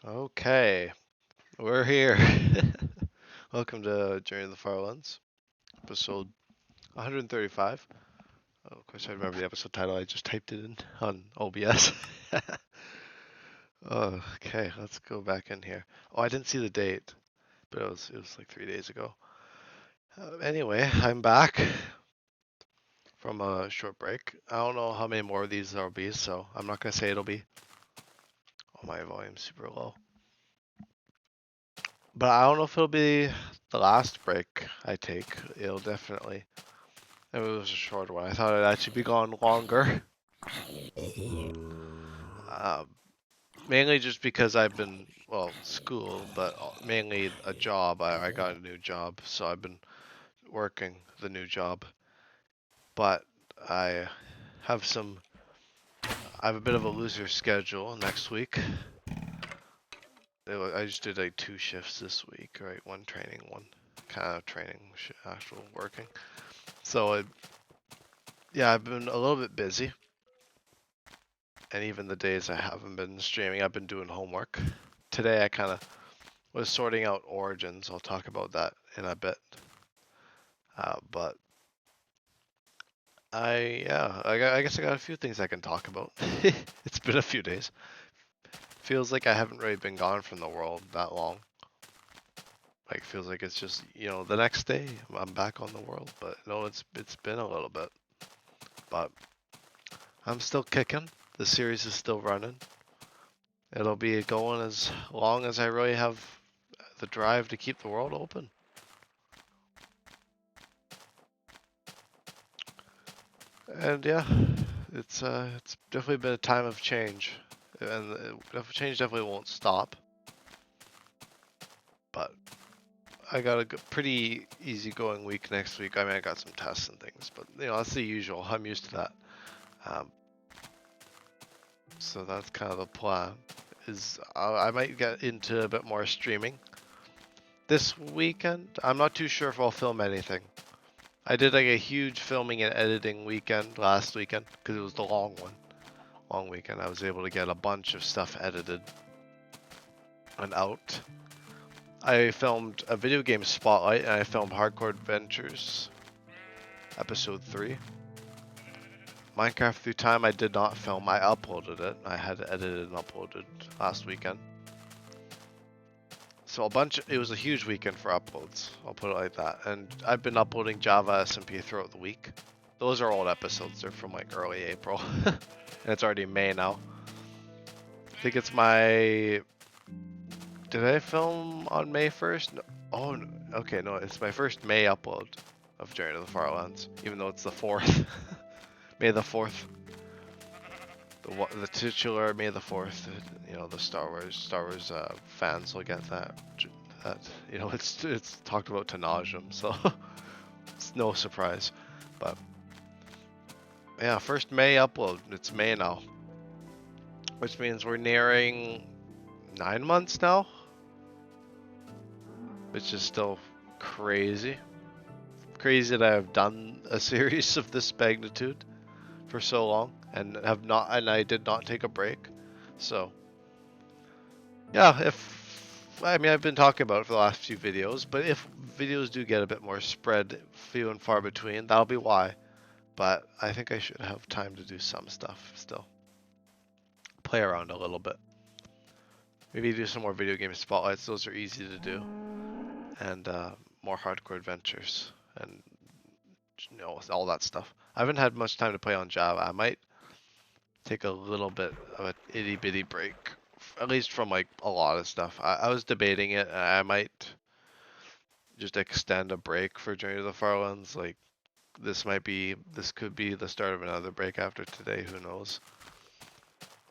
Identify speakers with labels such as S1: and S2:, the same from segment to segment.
S1: Okay, we're here. Welcome to Journey of the Farlands, episode 135. Oh, of course, I remember the episode title. I just typed it in on OBS. Okay, let's go back in here. Oh, I didn't see the date, but it was like 3 days ago. Anyway, I'm back from a short break. I don't know how many more of these there'll be, so I'm not gonna say it'll be. Oh, my volume's super low. But I don't know if it'll be the last break I take. It'll definitely. It was a short one. I thought it'd actually be gone longer. Um, Mainly just because I've been, well, school, but mainly a job. I got a new job, so I've been working the new job. But I have some, I have a bit of a looser schedule next week. I just did like 2 shifts this week, right? One training, one kind of training, actual working. So, yeah, I've been a little bit busy. And even the days I haven't been streaming, I've been doing homework. Today I kind of was sorting out origins. I'll talk about that in a bit. But I guess I got a few things I can talk about. It's been a few days. Feels like I haven't really been gone from the world that long. Like feels like it's just the next day I'm back on the world. But no, it's been a little bit. But I'm still kicking. The series is still running. It'll be going as long as I really have the drive to keep the world open. And yeah, it's definitely been a time of change, and change definitely won't stop. But I got a pretty easygoing week next week. I mean, I got some tests and things, but that's the usual. I'm used to that. Um, so that's kind of the plan. Is I might get into a bit more streaming this weekend. I'm not too sure if I'll film anything. I did like a huge filming and editing weekend last weekend because it was the long weekend. I was able to get a bunch of stuff edited and out. I filmed a video game spotlight and I filmed Hardcore Adventures episode 3. Minecraft Through Time I did not film. I uploaded it. I had it edited and uploaded last weekend. So it was a huge weekend for uploads. I'll put it like that. And I've been uploading Java SMP throughout the week. Those are old episodes. They're from like early April. And it's already May now. I think it's my... Did I film on May 1st? No. Oh, okay, no, it's my first May upload of Journey to the Farlands, even though it's the 4th. May the 4th. The titular May the 4th. The Star Wars fans will get that. It's talked about to nauseam, so it's no surprise. But yeah, first May upload. It's May now, which means we're nearing 9 months now, which is still crazy. Crazy that I've done a series of this magnitude for so long and I did not take a break. So yeah, I've been talking about it for the last few videos, but if videos do get a bit more spread, few and far between, that'll be why. But I think I should have time to do some stuff still. Play around a little bit. Maybe do some more video game spotlights. Those are easy to do. And more hardcore adventures and all that stuff. I haven't had much time to play on Java. I might take a little bit of an itty bitty break, at least from like a lot of stuff. I was debating it, and I might just extend a break for Journey to the Farlands. Like this could be the start of another break after today. Who knows?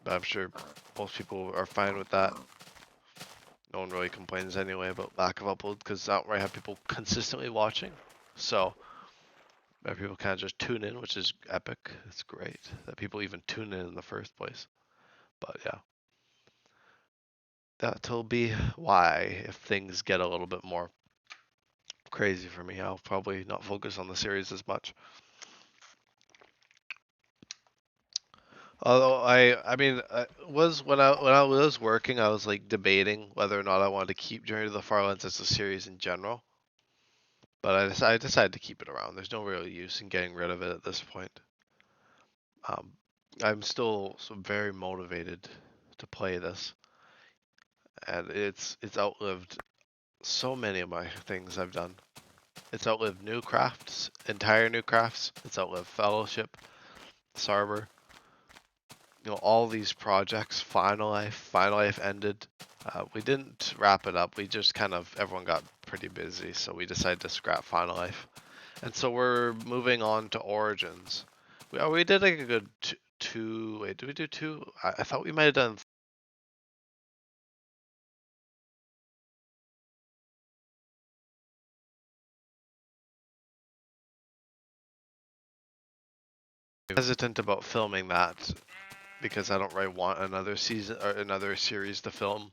S1: But I'm sure most people are fine with that. No one really complains anyway about lack of upload because I don't really have people consistently watching. So people kind of just tune in, which is epic. It's great that people even tune in the first place. But yeah, that'll be why if things get a little bit more crazy for me, I'll probably not focus on the series as much. Although I mean, was when I was working, I was like debating whether or not I wanted to keep Journey to the Farlands as a series in general. But I decided to keep it around. There's no real use in getting rid of it at this point. Um, I'm still very motivated to play this, and it's outlived so many of my things I've done. It's outlived new crafts, entire new crafts. It's outlived Fellowship, Sarber, all these projects. Final Life ended. We didn't wrap it up. We just kind of everyone got pretty busy, so we decided to scrap Final Life. And so we're moving on to Origins. We did like a good two. Wait, did we do two? I thought we might have done. Hesitant about filming that because I don't really want another season or another series to film.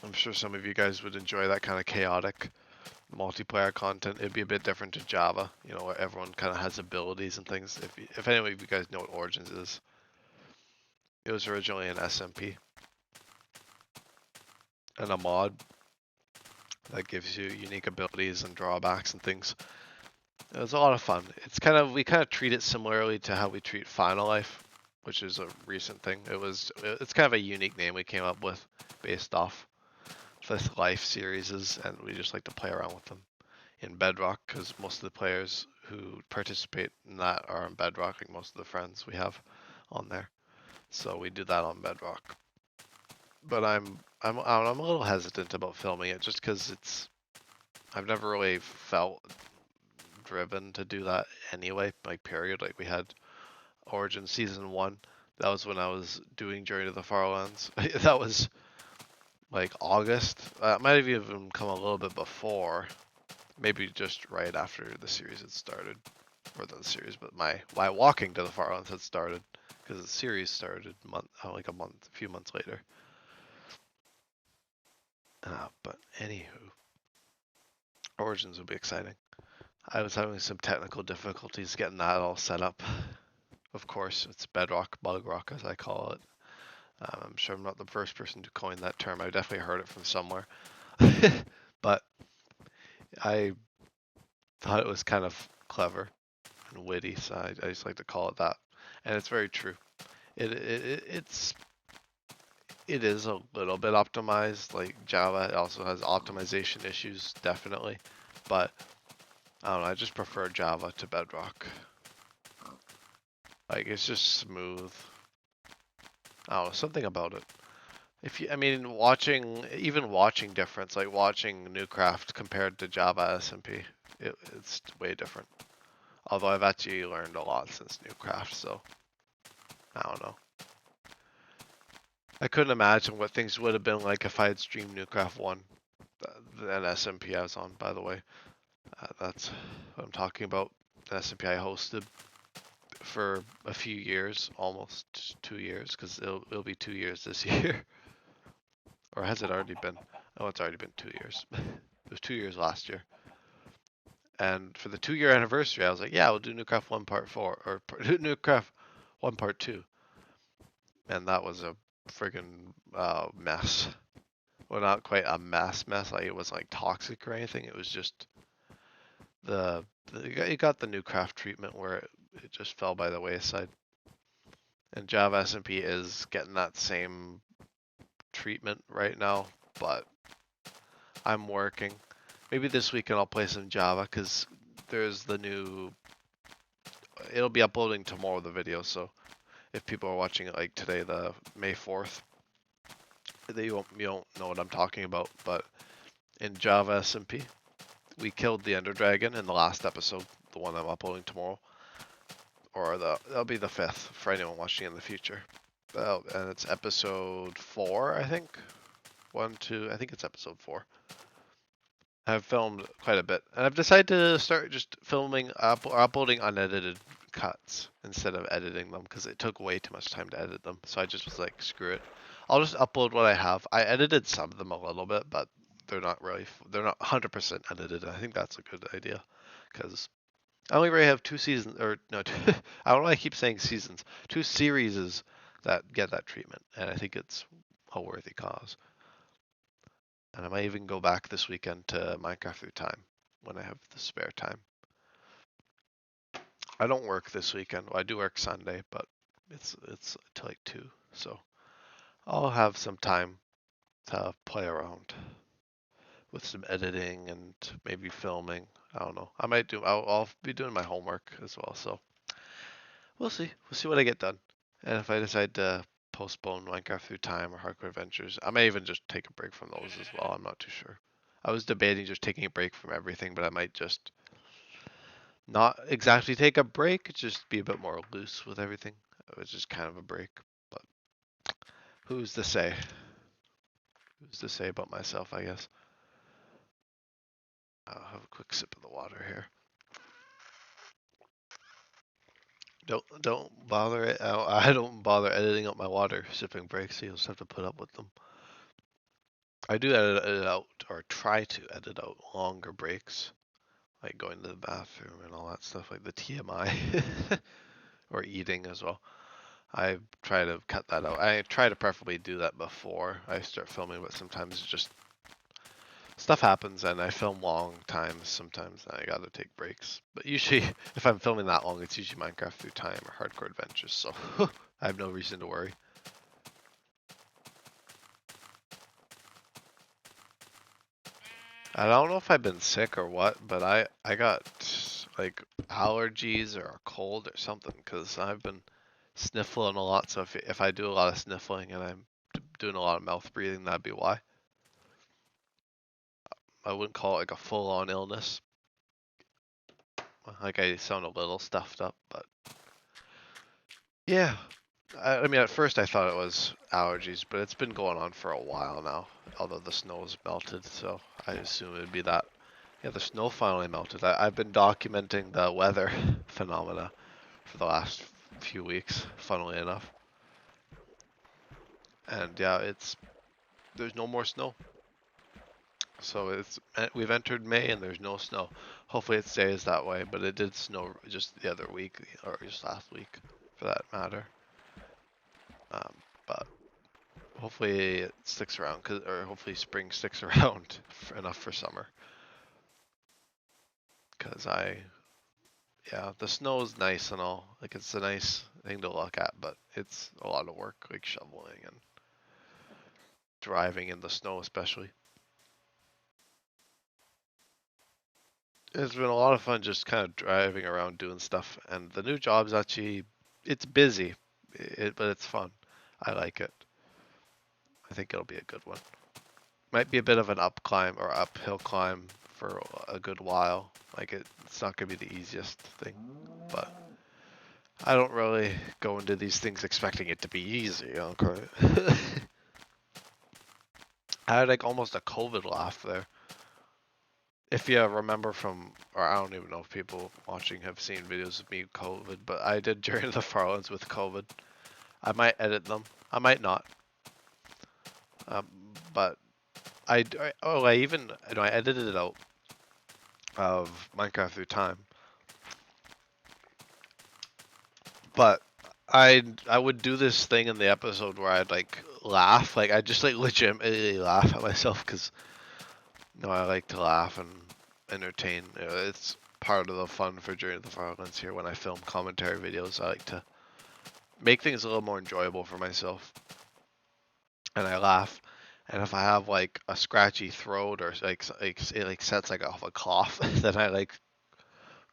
S1: I'm sure some of you guys would enjoy that kind of chaotic multiplayer content. It'd be a bit different to Java, where everyone kind of has abilities and things. If any of you guys know what Origins is, it was originally an SMP and a mod that gives you unique abilities and drawbacks and things. It was a lot of fun. We kind of treat it similarly to how we treat Final Life, which is a recent thing. It's kind of a unique name we came up with based off the Life series, and we just like to play around with them in Bedrock because most of the players who participate in that are on Bedrock, like most of the friends we have on there. So we do that on Bedrock. But I'm a little hesitant about filming it just because I've never really felt driven to do that anyway. Like period. Like we had Origin Season 1. That was when I was doing Journey to the Farlands. That was like August. It might have even come a little bit before. Maybe just right after the series had started. Or the series, but my walking to the Farlands had started. Because the series started a few months later. But anywho, Origins will be exciting. I was having some technical difficulties getting that all set up. Of course, it's Bedrock, Bug Rock as I call it. I'm sure I'm not the first person to coin that term. I definitely heard it from somewhere. But I thought it was kind of clever and witty, so I just like to call it that. And it's very true. It is a little bit optimized. Like Java also has optimization issues, definitely. But I don't know, I just prefer Java to Bedrock. Like it's just smooth. I don't know, something about it. I mean, even watching difference, like watching Newcraft compared to Java SMP, it's way different. Although I've actually learned a lot since Newcraft, so I don't know. I couldn't imagine what things would have been like if I had streamed Newcraft 1, an SMP I was on, by the way. That's what I'm talking about. An SMP I hosted for a few years, almost 2 years, because it'll be 2 years this year. Or has it already been? Oh, it's already been 2 years. It was 2 years last year. And for the 2 year anniversary, I was like, yeah, we'll do Newcraft 1 Part 4, or Newcraft 1 Part 2. And that was a friggin' mess. Well, not quite a mess, like it was like toxic or anything. It was just you got the Newcraft treatment where it just fell by the wayside. And Java SMP is getting that same treatment right now, but I'm working. Maybe this weekend I'll play some Java because there's the new. It'll be uploading tomorrow, the video, so if people are watching it like today, the May 4th, you won't know what I'm talking about, but in Java SMP, we killed the Ender Dragon in the last episode, the one I'm uploading tomorrow, or that'll be the 5th for anyone watching in the future. And it's episode 4, I think. 1, 2, I think it's episode 4. I've filmed quite a bit, and I've decided to start just filming or uploading unedited cuts instead of editing them because it took way too much time to edit them. So I just was like, screw it. I'll just upload what I have. I edited some of them a little bit, but they're not 100% edited. I think that's a good idea because I only really have two seasons, or no, I don't know why I keep saying seasons. Two series that get that treatment, and I think it's a worthy cause. And I might even go back this weekend to Minecraft through time when I have the spare time. I don't work this weekend. Well, I do work Sunday, but it's till like 2, so I'll have some time to play around with some editing and maybe filming. I don't know. I might do. I'll be doing my homework as well, so we'll see. We'll see what I get done. And if I decide to postpone Minecraft through time or Hardcore Adventures, I may even just take a break from those as well. I'm not too sure. I was debating just taking a break from everything, but I might just not exactly take a break, just be a bit more loose with everything. It was just kind of a break. But who's to say? Who's to say about myself, I guess. I'll have a quick sip of the water here. Don't bother it. I don't bother editing up my water sipping breaks, so you'll just have to put up with them. I do edit it out, or try to edit out longer breaks, like going to the bathroom and all that stuff, like the TMI, or eating as well. I try to cut that out. I try to preferably do that before I start filming, but sometimes it's just stuff happens and I film long times sometimes and I gotta take breaks. But usually, if I'm filming that long, it's usually Minecraft through time or Hardcore Adventures, so I have no reason to worry. I don't know if I've been sick or what, but I got like allergies or a cold or something because I've been sniffling a lot. So if I do a lot of sniffling and I'm doing a lot of mouth breathing, that'd be why. I wouldn't call it like a full-on illness. Like I sound a little stuffed up, but yeah. I mean, at first I thought it was allergies, but it's been going on for a while now. Although the snow's melted, so I assume it'd be that. Yeah, the snow finally melted. I've been documenting the weather phenomena for the last few weeks, funnily enough. And yeah, there's no more snow. So we've entered May and there's no snow. Hopefully it stays that way, but it did snow just the other week or just last week, for that matter. Um, but hopefully it sticks around, or hopefully spring sticks around enough for summer. Cause yeah, the snow is nice and all. Like it's a nice thing to look at, but it's a lot of work, like shoveling and driving in the snow, especially. It's been a lot of fun just kind of driving around doing stuff, and the new job's actually it's busy, but it's fun. I like it. I think it'll be a good one. Might be a bit of an up climb or uphill climb for a good while. Like it's not gonna be the easiest thing, but I don't really go into these things expecting it to be easy. Okay. I had like almost a COVID laugh there. If you remember from, or I don't even know if people watching have seen videos of me with COVID, but I did during the Farlands with COVID. I might edit them. I might not. Um, but I even, I edited it out of Minecraft through time. But I would do this thing in the episode where I'd like laugh, like I just like legitimately laugh at myself because I like to laugh and entertain. It's part of the fun for Journey to the Farlands here when I film commentary videos. I like to make things a little more enjoyable for myself, and I laugh. And if I have like a scratchy throat or like it like sets like off a cough, then I like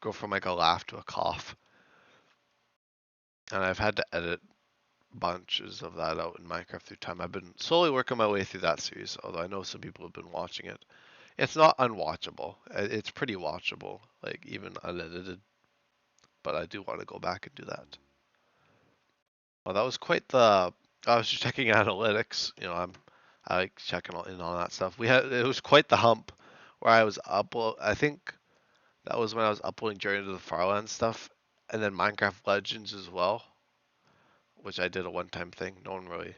S1: go from like a laugh to a cough. And I've had to edit bunches of that out in Minecraft through time. I've been slowly working my way through that series, although I know some people have been watching it. It's not unwatchable. It's pretty watchable, like even unedited. But I do want to go back and do that. Well, that was quite the. I was just checking analytics. I like checking in on that stuff. It was quite the hump where I was upload. I think that was when I was uploading Journey to the Farlands stuff, and then Minecraft Legends as well, which I did a one-time thing. No one really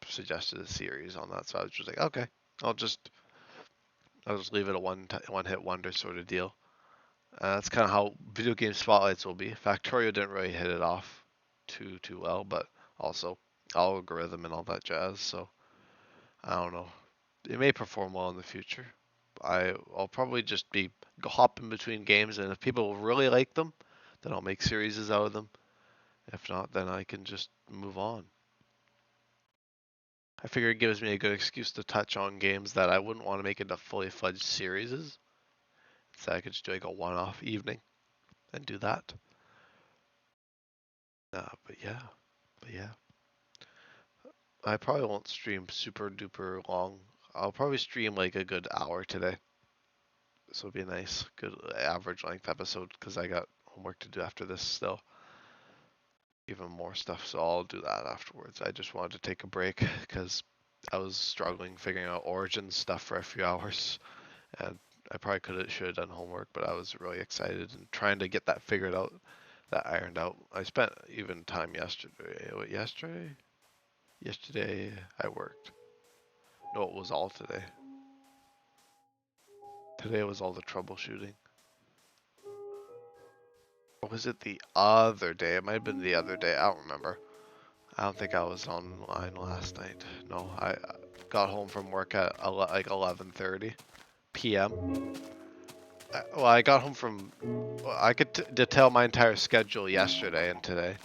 S1: suggested a series on that, so I was just like, okay, I'll just leave it a one hit wonder sort of deal. That's kind of how video game spotlights will be. Factorio didn't really hit it off too well, but also algorithm and all that jazz. So I don't know. It may perform well in the future. I'll probably just be hopping between games, and if people really like them, then I'll make series out of them. If not, then I can just move on. I figure it gives me a good excuse to touch on games that I wouldn't want to make into fully fledged series. So I could just do like a one-off evening and do that. But yeah, but yeah. I probably won't stream super duper long. I'll probably stream like a good hour today. So it'll be a nice, good average length episode because I got homework to do after this still. Even more stuff, so I'll do that afterwards. I just wanted to take a break because I was struggling figuring out origin stuff for a few hours, and I probably should have done homework, but I was really excited and trying to get that figured out, that ironed out. I spent even time yesterday. What, yesterday? Yesterday I worked. No, it was all today. Today was all the troubleshooting. Or was it the other day? It might have been the other day. I don't remember. I don't think I was online last night. No, I got home from work at like 11:30 p.m. Well, I got home from. I could detail my entire schedule yesterday and today.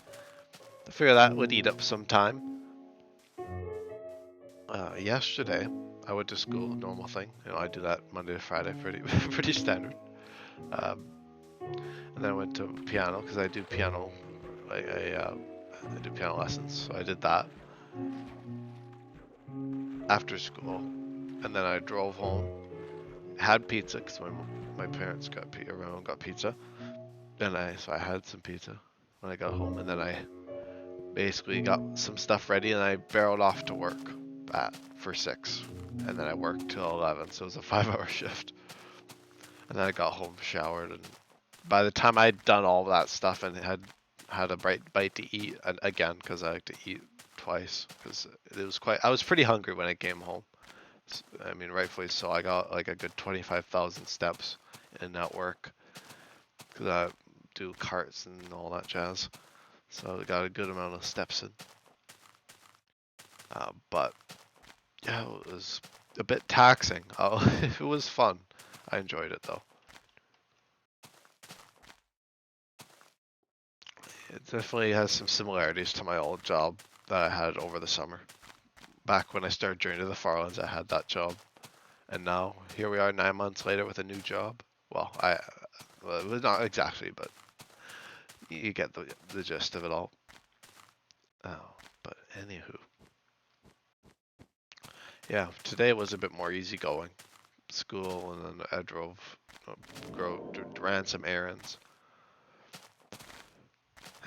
S1: I figure that would eat up some time. Yesterday, I went to school, normal thing. You know, I do that Monday to Friday, pretty pretty standard. Um, and then I went to piano because I do piano. I do piano lessons, so I did that after school, and then I drove home, had pizza because my parents got everyone got pizza, and I had some pizza when I got home, and then I basically got some stuff ready, and I barreled off to work for 6, and then I worked till 11, so it was a 5-hour shift, and then I got home, showered, and by the time I'd done all that stuff and had a bright bite to eat, and again because I like to eat twice because I was pretty hungry when I came home. I mean, rightfully so. I got like a good 25,000 steps in at work because I do carts and all that jazz. So I got a good amount of steps in. But yeah, it was a bit taxing. It was fun. I enjoyed it though. It definitely has some similarities to my old job that I had over the summer. Back when I started joining the Farlands, I had that job, and now here we are 9 months later with a new job. Well, well, it was not exactly, but you get the gist of it all. Oh, but anywho, yeah, today was a bit more easygoing. School, and then I ran some errands,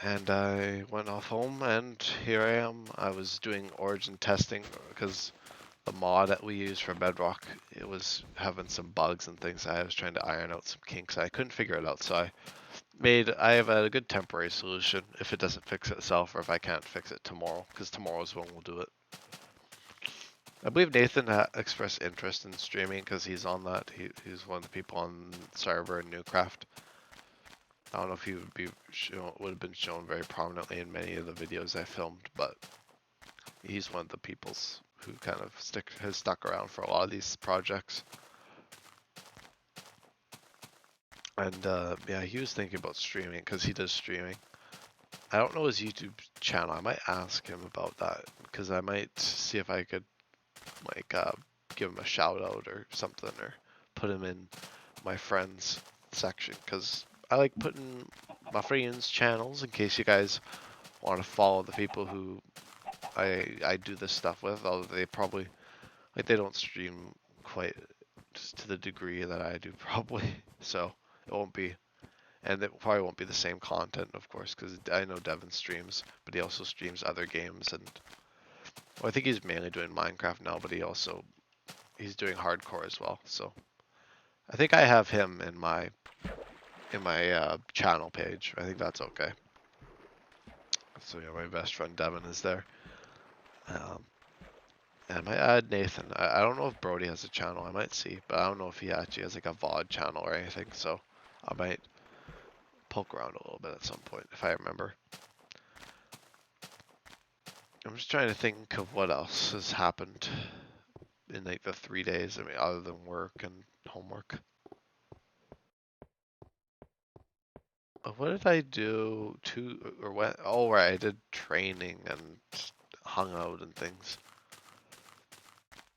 S1: and I went off home, and here I am. I was doing origin testing because the mod that we use for Bedrock, it was having some bugs and things. I was trying to iron out some kinks. I couldn't figure it out, so I have a good temporary solution if it doesn't fix itself or if I can't fix it tomorrow, because tomorrow's when we'll do it. I believe Nathan expressed interest in streaming because he's on that. He's one of the people on the server in Newcraft. I don't know if he would have been shown very prominently in many of the videos I filmed, but he's one of the peoples who kind of has stuck around for a lot of these projects. And yeah, he was thinking about streaming because he does streaming. I don't know his YouTube channel. I might ask him about that because I might see if I could like give him a shout out or something, or put him in my friends section because I like putting my friends' channels in case you guys want to follow the people who I do this stuff with. Although they probably they don't stream quite just to the degree that I do probably, so it won't be. And it probably won't be the same content, of course, because I know Devin streams, but he also streams other games, and well, I think he's mainly doing Minecraft now, but he's doing hardcore as well. So I think I have him in my channel page. I think that's okay. So yeah, my best friend Devin is there. And I might add Nathan. I don't know if Brody has a channel. I might see, but I don't know if he actually has like a VOD channel or anything. So I might poke around a little bit at some point if I remember. I'm just trying to think of what else has happened in like the 3 days. I mean, other than work and homework. What did I do to or what? Oh, right, I did training and hung out and things.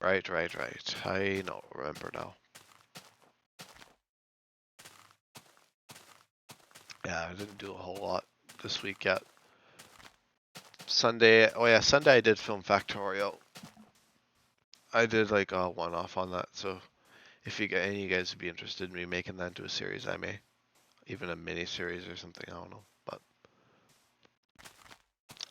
S1: Right. I know, remember now. Yeah, I didn't do a whole lot this week yet. Sunday, oh yeah, Sunday I did film Factorio. I did like a one-off on that, so if you get any of you guys would be interested in me making that into a series, I may. Even a mini series or something, I don't know. But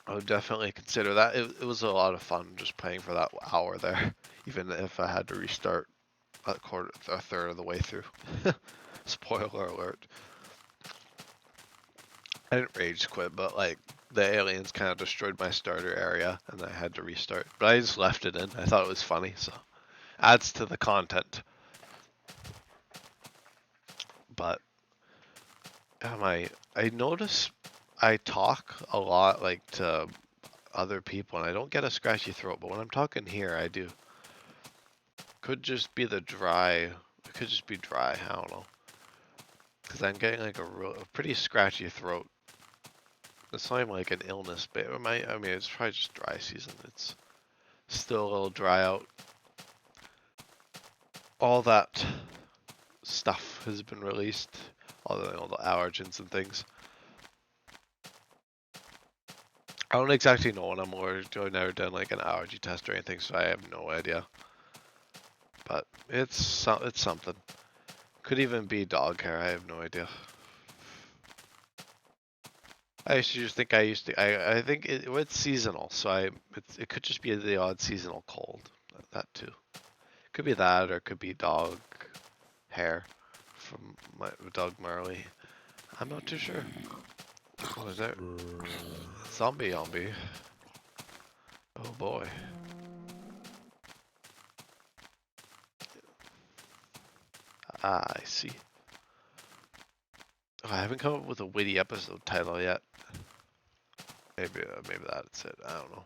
S1: I would definitely consider that. It was a lot of fun just playing for that hour there, even if I had to restart a third of the way through. Spoiler alert. I didn't rage quit, but like the aliens kind of destroyed my starter area and I had to restart. But I just left it in. I thought it was funny, so adds to the content. But I notice I talk a lot like to other people and I don't get a scratchy throat, but when I'm talking here I do. Could just be the dry. It could just be dry. I don't know. Because I'm getting like a pretty scratchy throat. It's not even like an illness, but I mean, it's probably just dry season. It's still a little dry out. All that stuff has been released. All the allergens and things. I don't exactly know what I'm allergic to. I've never done like an allergy test or anything, so I have no idea. But it's something. Could even be dog hair. I have no idea. I used to just think I think it's seasonal, so it could just be the odd seasonal cold. That too. Could be that, or it could be dog hair from my dog Marley. I'm not too sure. What is that? Zombie. Oh boy. Ah, I see. Oh, I haven't come up with a witty episode title yet. Maybe that's it. I don't know.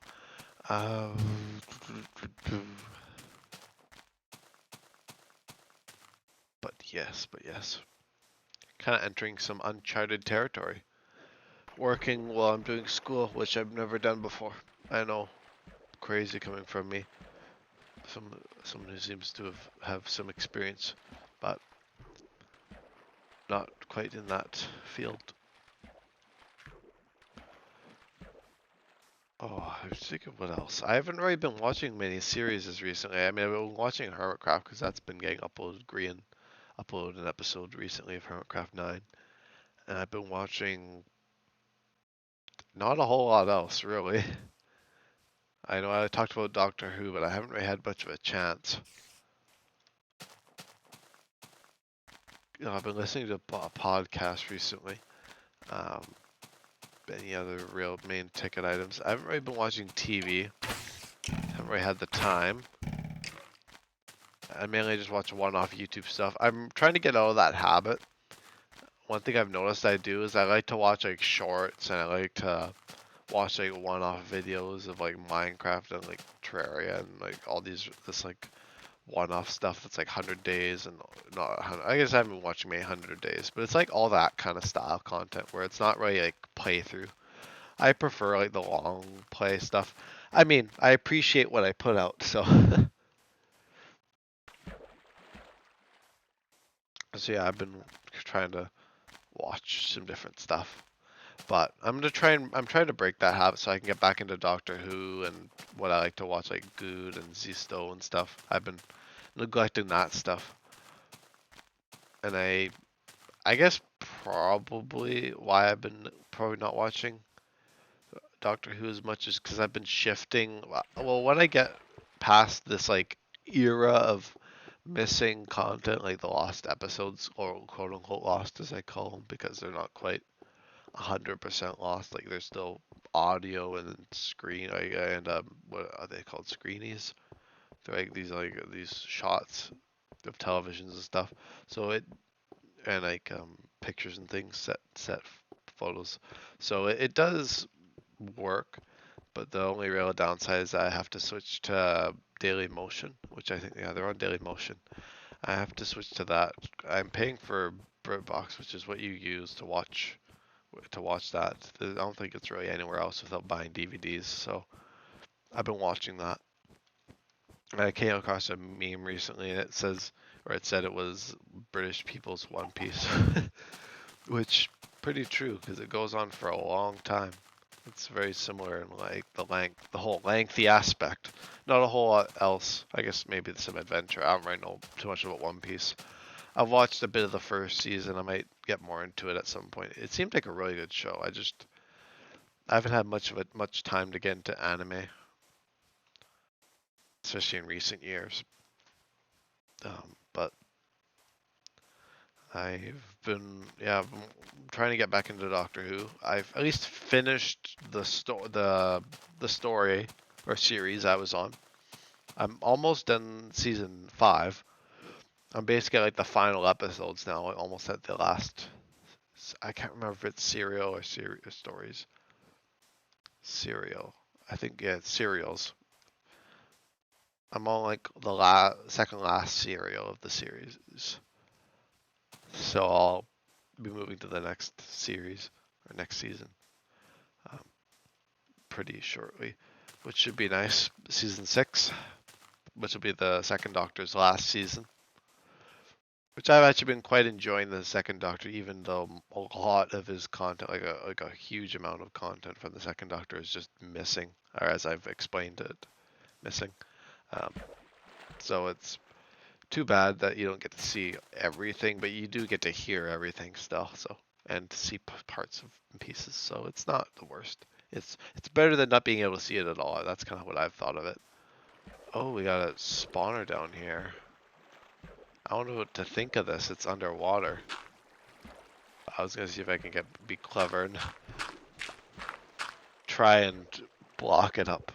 S1: But yes. Kind of entering some uncharted territory. Working while I'm doing school, which I've never done before. I know, crazy coming from me. Someone who seems to have some experience, but not quite in that field. Oh, I was thinking what else. I haven't really been watching many series recently. I mean, I've been watching Hermitcraft because that's been getting uploaded. Grian uploaded an episode recently of Hermitcraft 9. And I've been watching not a whole lot else, really. I know I talked about Doctor Who, but I haven't really had much of a chance. You know, I've been listening to podcasts recently. Um, any other real main ticket items? I haven't really been watching TV. Haven't really had the time. I mainly just watch one-off YouTube stuff. I'm trying to get out of that habit. One thing I've noticed I do is I like to watch like shorts and I like to watch like one-off videos of like Minecraft and like Terraria and like all this like one-off stuff that's like 100 days and not 100. I guess I haven't been watching maybe 100 days, but it's like all that kind of style content where it's not really like playthrough. I prefer like the long play stuff. I mean, I appreciate what I put out, so so yeah, I've been trying to watch some different stuff. But I'm trying to break that habit so I can get back into Doctor Who and what I like to watch like Good and Zisto and stuff. I've been neglecting that stuff. And I guess probably why I've been probably not watching Doctor Who as much is because I've been shifting. Well, when I get past this like era of missing content, like the lost episodes, or quote unquote lost as I call them, because they're not quite 100% lost. Like there's still audio and screen, and what are they called? Screenies. They're like these shots of televisions and stuff. So it and like pictures and things, set photos. So it does work, but the only real downside is that I have to switch to Daily Motion, which I think, yeah, they're on Daily Motion. I have to switch to that. I'm paying for BritBox, which is what you use to watch that. I don't think it's really anywhere else without buying DVDs. So I've been watching that. I came across a meme recently, and it said it was British people's One Piece, which pretty true because it goes on for a long time. It's very similar in like the whole lengthy aspect. Not a whole lot else. I guess maybe some adventure. I don't really know too much about One Piece. I've watched a bit of the first season. I might get more into it at some point. It seemed like a really good show. I haven't had much time to get into anime, especially in recent years. But I've been trying to get back into Doctor Who. I've at least finished the story or series I was on. I'm almost done season 5. I'm basically like the final episodes now, almost at the last. I can't remember if it's serial or stories. Serial. I think, yeah, it's serials. I'm on like the second last serial of the series. So I'll be moving to the next series or next season um, pretty shortly, which should be nice. Season 6, which will be the second Doctor's last season. Which I've actually been quite enjoying the second Doctor, even though a lot of his content, like a huge amount of content from the second Doctor, is just missing, or as I've explained it, missing. Um, so it's too bad that you don't get to see everything, but you do get to hear everything still. So and see parts of pieces. So it's not the worst. It's better than not being able to see it at all. That's kind of what I've thought of it. Oh, we got a spawner down here. I don't know what to think of this. It's underwater. I was gonna see if I can be clever and try and block it up.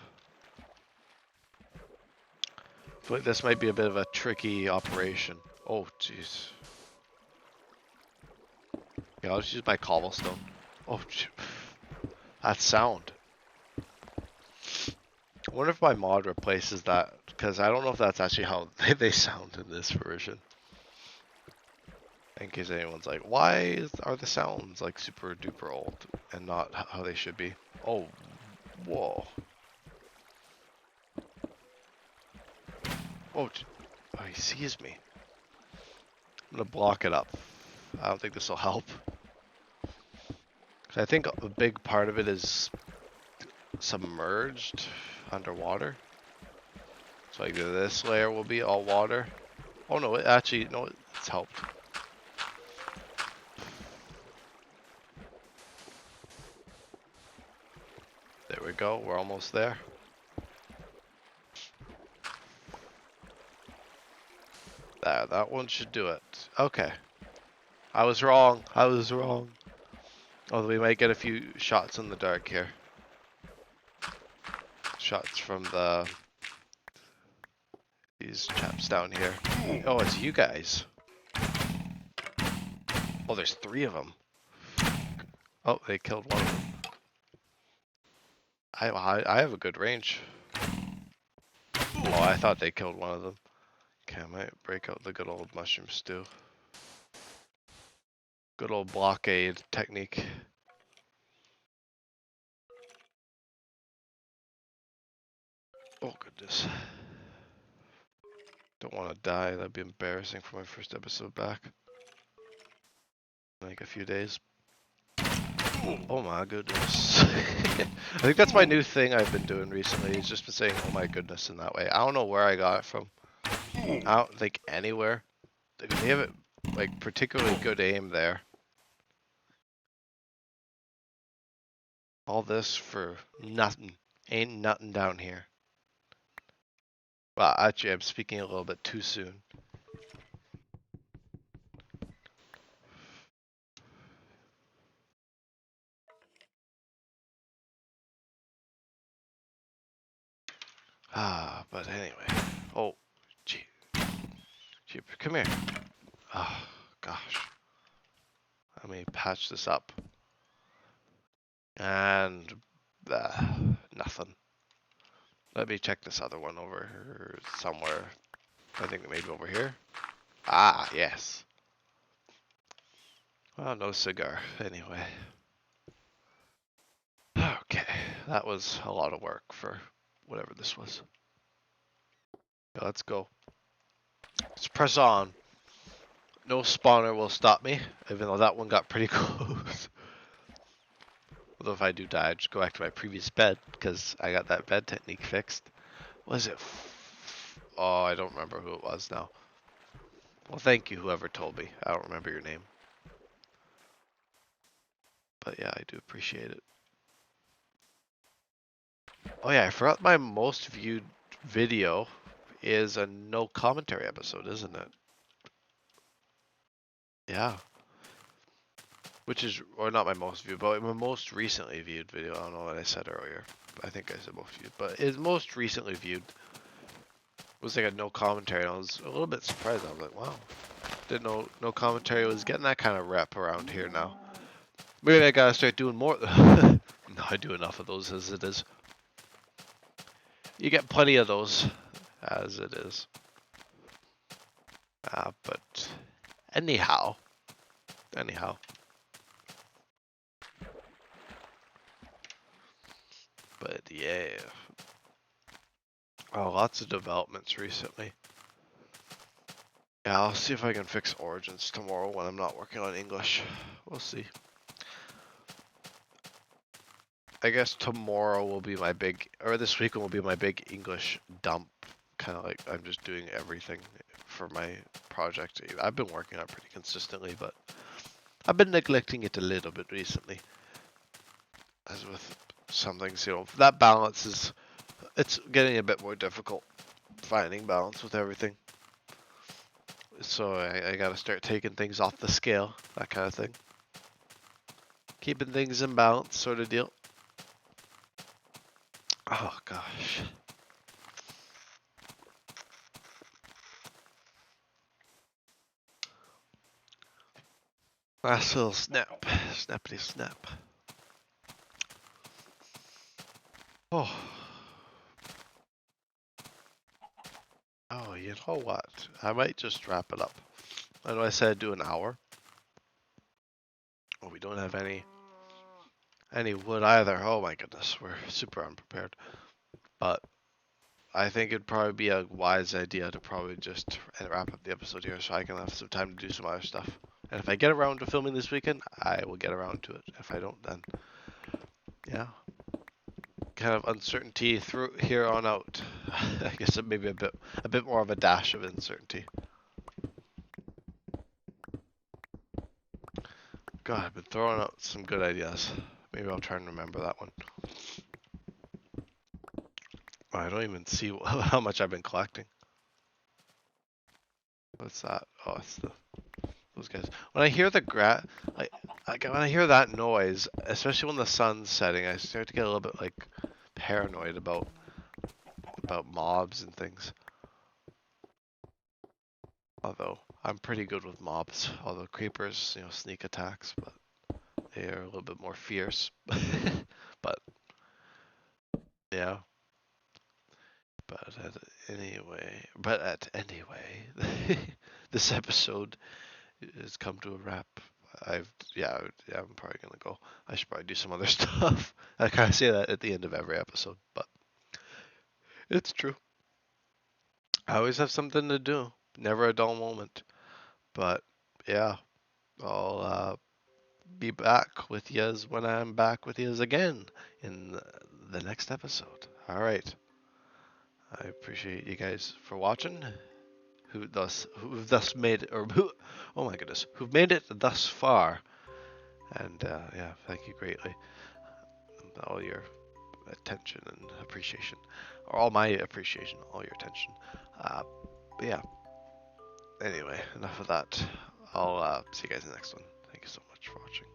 S1: But this might be a bit of a tricky operation. Oh, jeez. Yeah, I'll just use my cobblestone. Oh, that sound. I wonder if my mod replaces that, because I don't know if that's actually how they sound in this version. In case anyone's like, why are the sounds like super duper old and not how they should be? Oh, whoa. Oh, he sees me. I'm gonna block it up. I don't think this will help. I think a big part of it is submerged underwater. So like this layer will be all water. Oh no, it's helped. There we go, we're almost there. There, that one should do it. Okay. I was wrong. Although we might get a few shots in the dark here. Shots from these chaps down here. Oh, it's you guys. Oh, there's 3 of them. Oh, they killed one of them. I have a good range. Oh, I thought they killed one of them. Okay, I might break out the good old mushroom stew. Good old blockade technique. Oh, goodness. Don't want to die. That'd be embarrassing for my first episode back. Like a few days. Oh my goodness. I think that's my new thing I've been doing recently. Is just been saying, oh my goodness, in that way. I don't know where I got it from. I don't think anywhere. They have it, like, particularly good aim there. All this for nothing. Ain't nothing down here. Well, actually, I'm speaking a little bit too soon. But anyway. Oh, gee, come here. Oh, gosh. Let me patch this up. And nothing. Let me check this other one over somewhere. I think maybe over here. Ah, yes. Well, no cigar, anyway. Okay, that was a lot of work for whatever this was. Yeah, let's go. Let's press on. No spawner will stop me, even though that one got pretty close. Although if I do die, I just go back to my previous bed, because I got that bed technique fixed. Was it? Oh, I don't remember who it was now. Well, thank you, whoever told me. I don't remember your name. But yeah, I do appreciate it. Oh yeah, I forgot my most viewed video is a no commentary episode, isn't it? Yeah. Which is, or not my most viewed, but my most recently viewed video. I don't know what I said earlier. I think I said most viewed, but his most recently viewed was like a no commentary. I was a little bit surprised. I was like, wow, didn't know no commentary was getting that kind of rep around here now. Maybe I gotta start doing more. No, I do enough of those as it is. You get plenty of those as it is. But anyhow. But yeah. Oh, lots of developments recently. Yeah, I'll see if I can fix Origins tomorrow when I'm not working on English. We'll see. I guess tomorrow will be my big, or this weekend will be my big English dump. Kind of like I'm just doing everything for my project. I've been working on it pretty consistently, but I've been neglecting it a little bit recently. As with some things, that balance is, it's getting a bit more difficult finding balance with everything. So I gotta start taking things off the scale, that kind of thing. Keeping things in balance, sort of deal. Oh gosh. Last little snap. Snappity snap. Oh. Oh, you know what? I might just wrap it up. I know I said I'd do an hour. Oh, we don't have any wood either. Oh my goodness, we're super unprepared. But I think it'd probably be a wise idea to probably just wrap up the episode here so I can have some time to do some other stuff. And if I get around to filming this weekend, I will get around to it. If I don't, then yeah. Kind of uncertainty through here on out. I guess it may be a bit more of a dash of uncertainty. God, I've been throwing out some good ideas. Maybe I'll try and remember that one. Oh, I don't even see how much I've been collecting. What's that? Oh, it's those guys. When I hear the when I hear that noise, especially when the sun's setting, I start to get a little bit like paranoid about mobs and things. Although I'm pretty good with mobs, although creepers, sneak attacks, but they are a little bit more fierce. But yeah. But anyway, this episode has come to a wrap. Yeah, I'm probably gonna go. I should probably do some other stuff. I kind of say that at the end of every episode, but it's true. I always have something to do. Never a dull moment. But yeah, I'll be back with yous when I'm back with yous again in the next episode. All right. I appreciate you guys for watching. Who've thus made it, or oh my goodness, who've made it thus far. And yeah, thank you greatly. All your attention and appreciation, or all my appreciation, all your attention. But yeah. Anyway, enough of that. I'll see you guys in the next one. Thank you so much for watching.